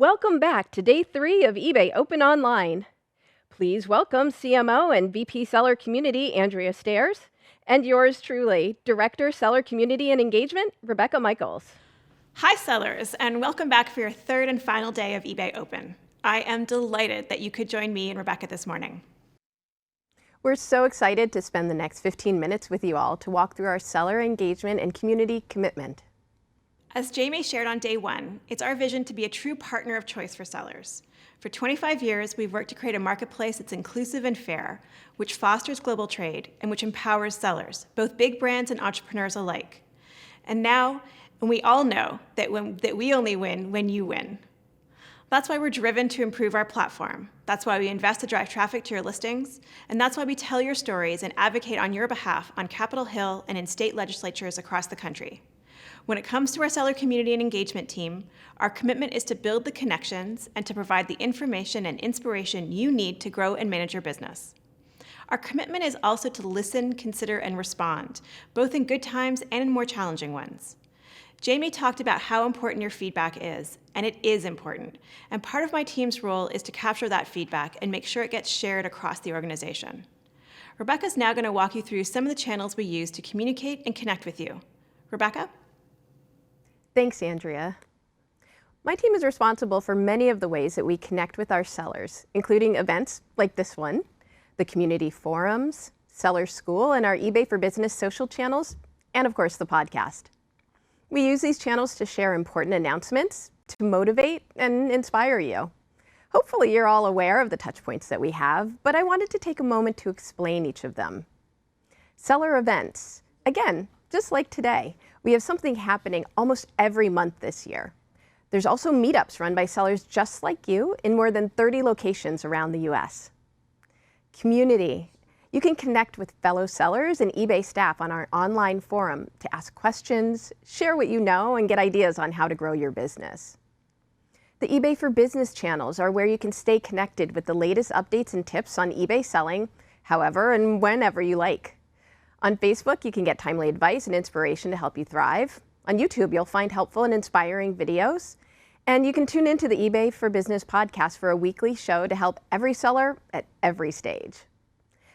Welcome back to day 3 of eBay Open Online. Please welcome CMO and VP Seller Community, Andrea Stairs, and yours truly, Director Seller Community and Engagement, Rebecca Michaels. Hi sellers, and welcome back for your third and final day of eBay Open. I am delighted that you could join me and Rebecca this morning. We're so excited to spend the next 15 minutes with you all to walk through our seller engagement and community commitment. As Jamie shared on day 1, it's our vision to be a true partner of choice for sellers. For 25 years, we've worked to create a marketplace that's inclusive and fair, which fosters global trade and which empowers sellers, both big brands and entrepreneurs alike. And now, we all know that we only win when you win. That's why we're driven to improve our platform. That's why we invest to drive traffic to your listings. And that's why we tell your stories and advocate on your behalf on Capitol Hill and in state legislatures across the country. When it comes to our seller community and engagement team, our commitment is to build the connections and to provide the information and inspiration you need to grow and manage your business. Our commitment is also to listen, consider, and respond, both in good times and in more challenging ones. Jamie talked about how important your feedback is, and it is important. And part of my team's role is to capture that feedback and make sure it gets shared across the organization. Rebecca's now going to walk you through some of the channels we use to communicate and connect with you. Rebecca? Thanks, Andrea. My team is responsible for many of the ways that we connect with our sellers, including events like this one, the community forums, Seller School, and our eBay for Business social channels, and of course the podcast. We use these channels to share important announcements, to motivate and inspire you. Hopefully you're all aware of the touch points that we have, but I wanted to take a moment to explain each of them. Seller events. Again, just like today, we have something happening almost every month this year. There's also meetups run by sellers just like you in more than 30 locations around the US. Community. You can connect with fellow sellers and eBay staff on our online forum to ask questions, share what you know, and get ideas on how to grow your business. The eBay for Business channels are where you can stay connected with the latest updates and tips on eBay selling, however and whenever you like. On Facebook, you can get timely advice and inspiration to help you thrive. On YouTube, you'll find helpful and inspiring videos. And you can tune into the eBay for Business podcast for a weekly show to help every seller at every stage.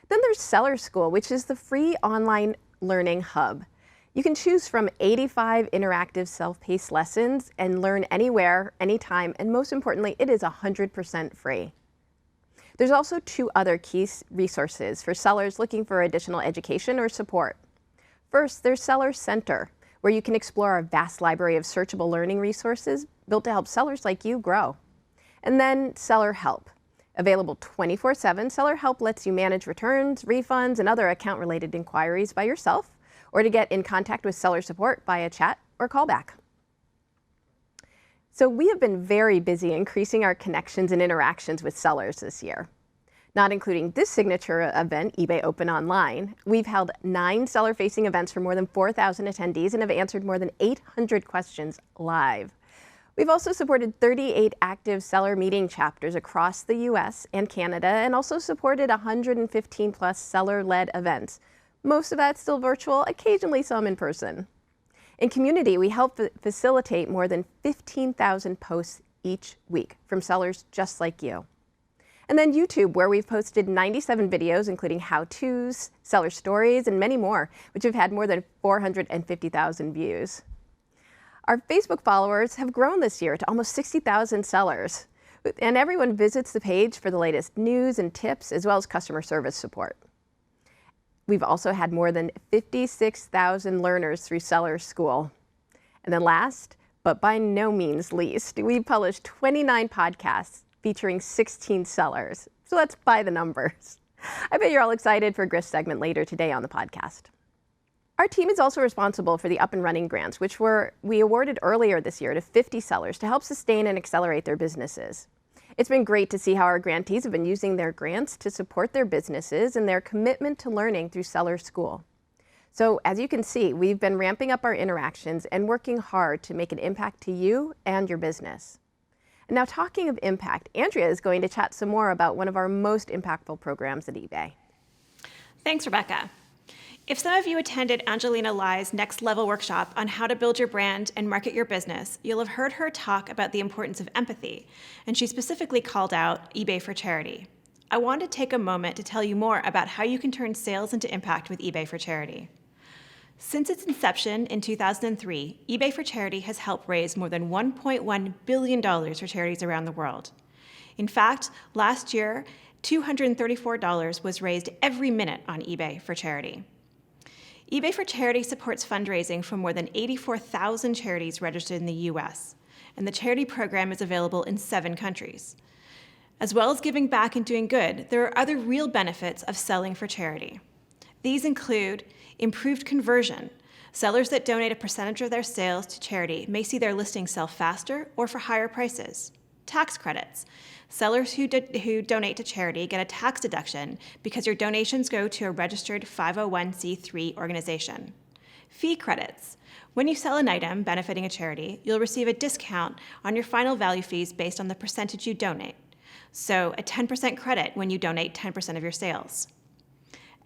Then there's Seller School, which is the free online learning hub. You can choose from 85 interactive self-paced lessons and learn anywhere, anytime, and most importantly, it is 100% free. There's also 2 other key resources for sellers looking for additional education or support. First, there's Seller Center, where you can explore our vast library of searchable learning resources built to help sellers like you grow. And then Seller Help. Available 24/7, Seller Help lets you manage returns, refunds, and other account-related inquiries by yourself, or to get in contact with seller support via chat or callback. So we have been very busy increasing our connections and interactions with sellers this year. Not including this signature event, eBay Open Online, we've held 9 seller-facing events for more than 4,000 attendees and have answered more than 800 questions live. We've also supported 38 active seller meeting chapters across the US and Canada, and also supported 115 plus seller-led events. Most of that still virtual, occasionally some in person. In community, we help facilitate more than 15,000 posts each week from sellers just like you. And then YouTube, where we've posted 97 videos, including how-tos, seller stories, and many more, which have had more than 450,000 views. Our Facebook followers have grown this year to almost 60,000 sellers, and everyone visits the page for the latest news and tips, as well as customer service support. We've also had more than 56,000 learners through Seller School. And then last, but by no means least, we've published 29 podcasts featuring 16 sellers. So let's by the numbers. I bet you're all excited for Griff's segment later today on the podcast. Our team is also responsible for the Up and Running grants, which we awarded earlier this year to 50 sellers to help sustain and accelerate their businesses. It's been great to see how our grantees have been using their grants to support their businesses and their commitment to learning through Seller School. So as you can see, we've been ramping up our interactions and working hard to make an impact to you and your business. And now talking of impact, Andrea is going to chat some more about one of our most impactful programs at eBay. Thanks, Rebecca. If some of you attended Angelina Lai's Next Level workshop on how to build your brand and market your business, you'll have heard her talk about the importance of empathy, and she specifically called out eBay for Charity. I want to take a moment to tell you more about how you can turn sales into impact with eBay for Charity. Since its inception in 2003, eBay for Charity has helped raise more than $1.1 billion for charities around the world. In fact, last year, $234 was raised every minute on eBay for Charity. eBay for Charity supports fundraising for more than 84,000 charities registered in the US, and the charity program is available in 7 countries. As well as giving back and doing good, there are other real benefits of selling for charity. These include improved conversion. Sellers that donate a percentage of their sales to charity may see their listings sell faster or for higher prices. Tax credits. Sellers who donate to charity get a tax deduction because your donations go to a registered 501c3 organization. Fee credits. When you sell an item benefiting a charity, you'll receive a discount on your final value fees based on the percentage you donate. So a 10% credit when you donate 10% of your sales.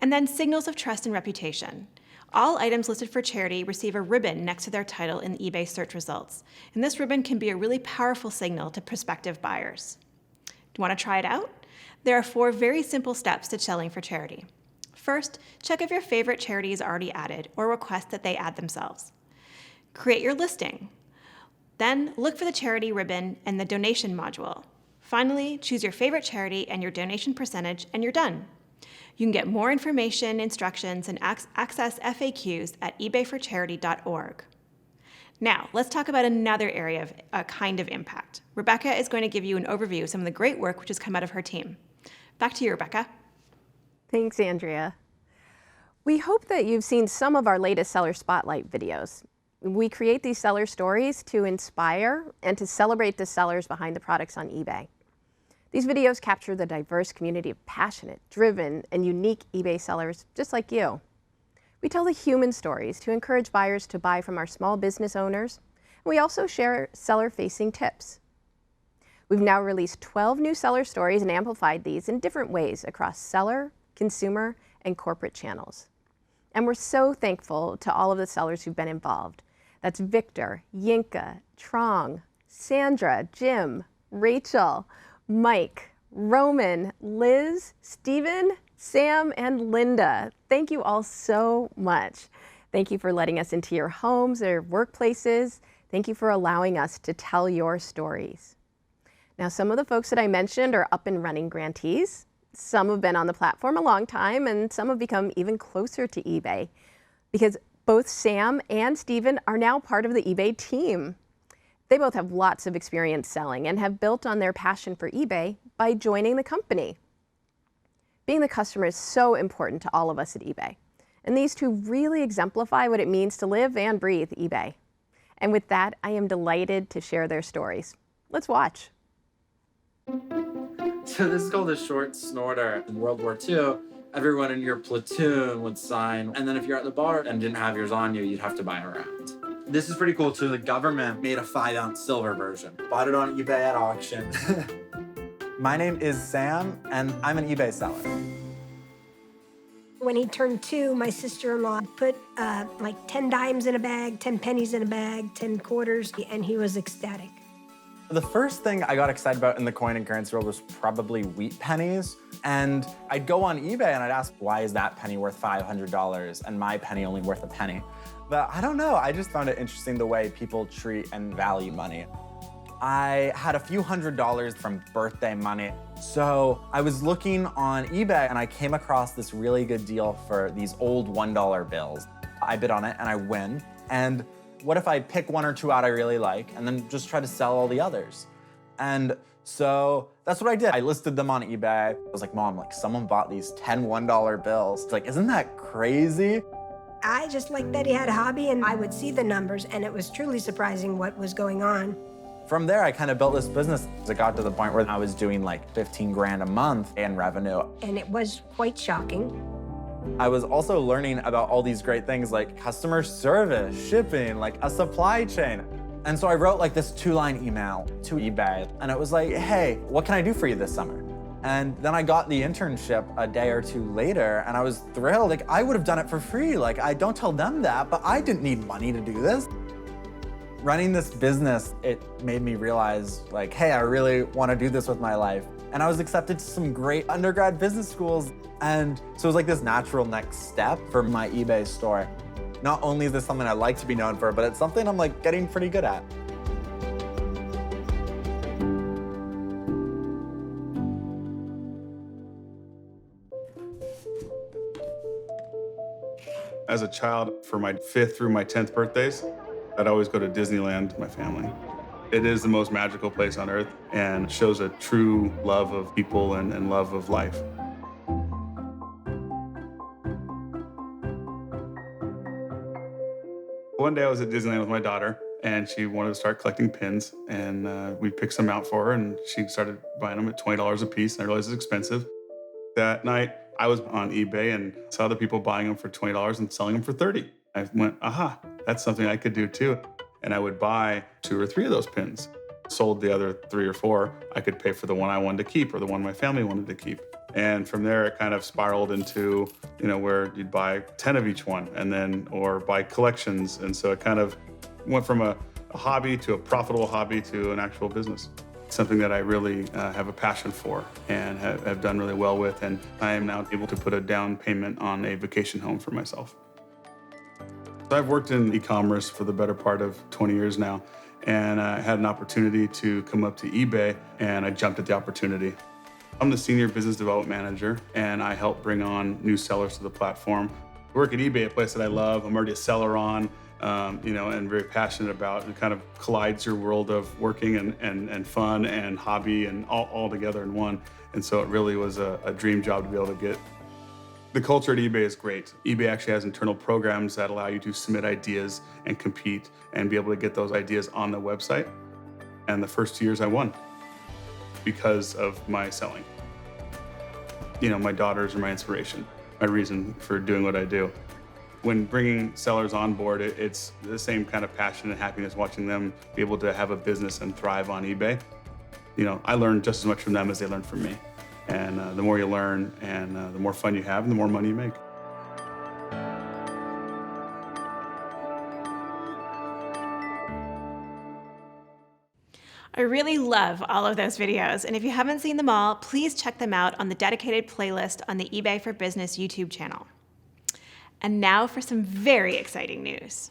And then signals of trust and reputation. All items listed for charity receive a ribbon next to their title in eBay search results, and this ribbon can be a really powerful signal to prospective buyers. Do you want to try it out? There are 4 very simple steps to selling for charity. First, check if your favorite charity is already added or request that they add themselves. Create your listing. Then look for the charity ribbon and the donation module. Finally, choose your favorite charity and your donation percentage, and you're done. You can get more information, instructions, and access FAQs at ebayforcharity.org. Now, let's talk about another area of a kind of impact. Rebecca is going to give you an overview of some of the great work which has come out of her team. Back to you, Rebecca. Thanks, Andrea. We hope that you've seen some of our latest Seller Spotlight videos. We create these seller stories to inspire and to celebrate the sellers behind the products on eBay. These videos capture the diverse community of passionate, driven, and unique eBay sellers just like you. We tell the human stories to encourage buyers to buy from our small business owners, and we also share seller-facing tips. We've now released 12 new seller stories and amplified these in different ways across seller, consumer, and corporate channels. And we're so thankful to all of the sellers who've been involved. That's Victor, Yinka, Trong, Sandra, Jim, Rachel, Mike, Roman, Liz, Stephen, Sam, and Linda. Thank you all so much. Thank you for letting us into your homes or workplaces. Thank you for allowing us to tell your stories. Now, some of the folks that I mentioned are up and running grantees. Some have been on the platform a long time, and some have become even closer to eBay because both Sam and Stephen are now part of the eBay team. They both have lots of experience selling and have built on their passion for eBay by joining the company. Being the customer is so important to all of us at eBay, and these 2 really exemplify what it means to live and breathe eBay. And with that, I am delighted to share their stories. Let's watch. So this is called a short snorter. In World War II, everyone in your platoon would sign, and then if you're at the bar and didn't have yours on you, you'd have to buy a round. This is pretty cool too. The government made a 5-ounce silver version. Bought it on eBay at auction. My name is Sam, and I'm an eBay seller. When he turned 2, my sister-in-law put like 10 dimes in a bag, 10 pennies in a bag, 10 quarters, and he was ecstatic. The first thing I got excited about in the coin and currency world was probably wheat pennies. And I'd go on eBay and I'd ask, why is that penny worth $500 and my penny only worth a penny? But I don't know, I just found it interesting the way people treat and value money. I had a few $100s from birthday money. So I was looking on eBay and I came across this really good deal for these old $1 bills. I bid on it and I win. And what if I pick 1 or 2 out I really like and then just try to sell all the others? And so that's what I did. I listed them on eBay. I was like, Mom, like someone bought these 10 $1 bills. It's like, isn't that crazy? I just liked that he had a hobby, and I would see the numbers, and it was truly surprising what was going on. From there, I kind of built this business. It got to the point where I was doing like 15 grand a month in revenue. And it was quite shocking. I was also learning about all these great things like customer service, shipping, like a supply chain. And so I wrote like this 2-line email to eBay, and it was like, hey, what can I do for you this summer? And then I got the internship a day or two later, and I was thrilled. Like, I would have done it for free. Like, I don't tell them that, but I didn't need money to do this. Running this business, it made me realize, like, hey, I really want to do this with my life. And I was accepted to some great undergrad business schools. And so it was like this natural next step for my eBay store. Not only is this something I like to be known for, but it's something I'm like getting pretty good at. As a child, for my 5th through my 10th birthdays, I'd always go to Disneyland with my family. It is the most magical place on earth and shows a true love of people and love of life. One day I was at Disneyland with my daughter, and she wanted to start collecting pins, and we picked some out for her, and she started buying them at $20 a piece, and I realized it's expensive. That night, I was on eBay and saw other people buying them for $20 and selling them for $30. I went, aha, that's something I could do too. And I would buy 2 or 3 of those pins. Sold the other 3 or 4, I could pay for the one I wanted to keep or the one my family wanted to keep. And from there, it kind of spiraled into, where you'd buy 10 of each one and then, or buy collections. And so it kind of went from a hobby to a profitable hobby to an actual business. Something that I really have a passion for and have done really well with. And I am now able to put a down payment on a vacation home for myself. So I've worked in e-commerce for the better part of 20 years now. And I had an opportunity to come up to eBay, and I jumped at the opportunity. I'm the Senior Business Development Manager, and I help bring on new sellers to the platform. I work at eBay, a place that I love. I'm already a seller on, and very passionate about. It kind of collides your world of working and fun and hobby and all together in one. And so it really was a dream job to be able to get. The culture at eBay is great. eBay actually has internal programs that allow you to submit ideas and compete and be able to get those ideas on the website. And the first 2 years I won because of my selling. My daughters are my inspiration, my reason for doing what I do. When bringing sellers on board, it's the same kind of passion and happiness watching them be able to have a business and thrive on eBay. I learn just as much from them as they learn from me. And the more you learn and the more fun you have and the more money you make. I really love all of those videos, and if you haven't seen them all, please check them out on the dedicated playlist on the eBay for Business YouTube channel. And now for some very exciting news.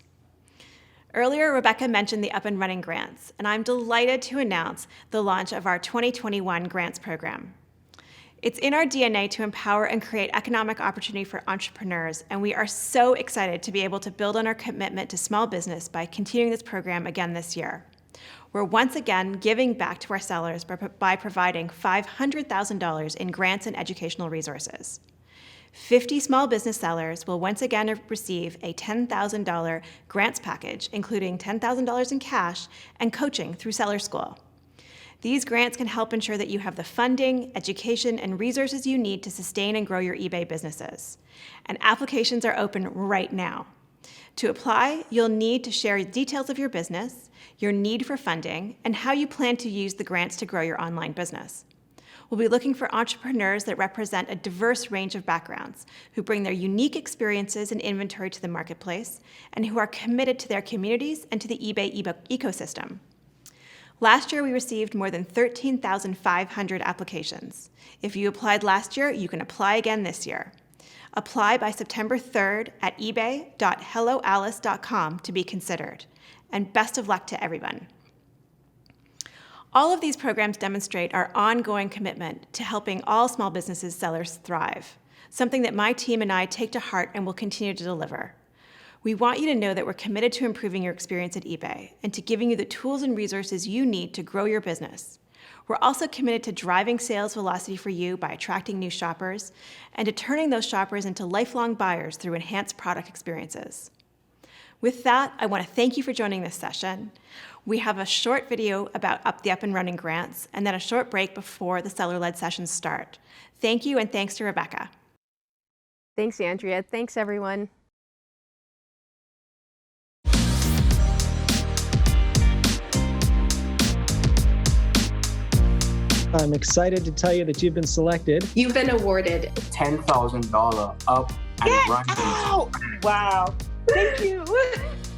Earlier, Rebecca mentioned the Up and Running grants, and I'm delighted to announce the launch of our 2021 grants program. It's in our DNA to empower and create economic opportunity for entrepreneurs, and we are so excited to be able to build on our commitment to small business by continuing this program again this year. We're once again giving back to our sellers by providing $500,000 in grants and educational resources. 50 small business sellers will once again receive a $10,000 grants package, including $10,000 in cash and coaching through Seller School. These grants can help ensure that you have the funding, education, and resources you need to sustain and grow your eBay businesses. And applications are open right now. To apply, you'll need to share details of your business, your need for funding, and how you plan to use the grants to grow your online business. We'll be looking for entrepreneurs that represent a diverse range of backgrounds, who bring their unique experiences and inventory to the marketplace, and who are committed to their communities and to the eBay ecosystem. Last year, we received more than 13,500 applications. If you applied last year, you can apply again this year. Apply by September 3rd at ebay.helloalice.com to be considered. And best of luck to everyone. All of these programs demonstrate our ongoing commitment to helping all small businesses sellers thrive, something that my team and I take to heart and will continue to deliver. We want you to know that we're committed to improving your experience at eBay and to giving you the tools and resources you need to grow your business. We're also committed to driving sales velocity for you by attracting new shoppers and to turning those shoppers into lifelong buyers through enhanced product experiences. With that, I want to thank you for joining this session. We have a short video about the Up and Running grants and then a short break before the seller-led sessions start. Thank you, and thanks to Rebecca. Thanks, Andrea. Thanks, everyone. I'm excited to tell you that you've been selected. You've been awarded $10,000 up and running. Wow. Thank you.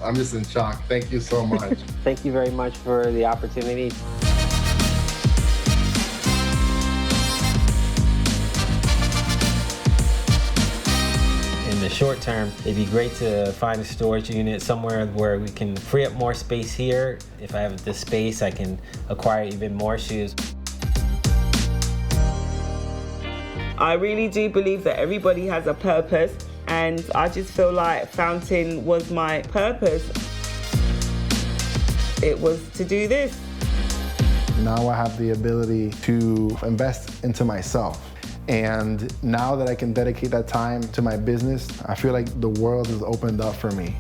I'm just in shock. Thank you so much. Thank you very much for the opportunity. In the short term, it'd be great to find a storage unit somewhere where we can free up more space here. If I have the space, I can acquire even more shoes. I really do believe that everybody has a purpose, and I just feel like Fountain was my purpose. It was to do this. Now I have the ability to invest into myself. And now that I can dedicate that time to my business, I feel like the world has opened up for me.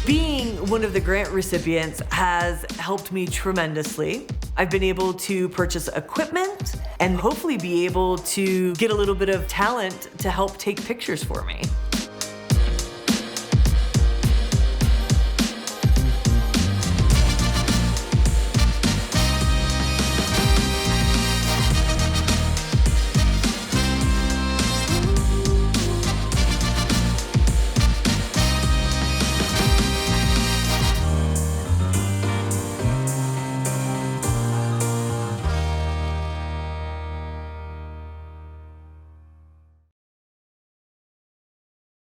Being one of the grant recipients has helped me tremendously. I've been able to purchase equipment and hopefully be able to get a little bit of talent to help take pictures for me.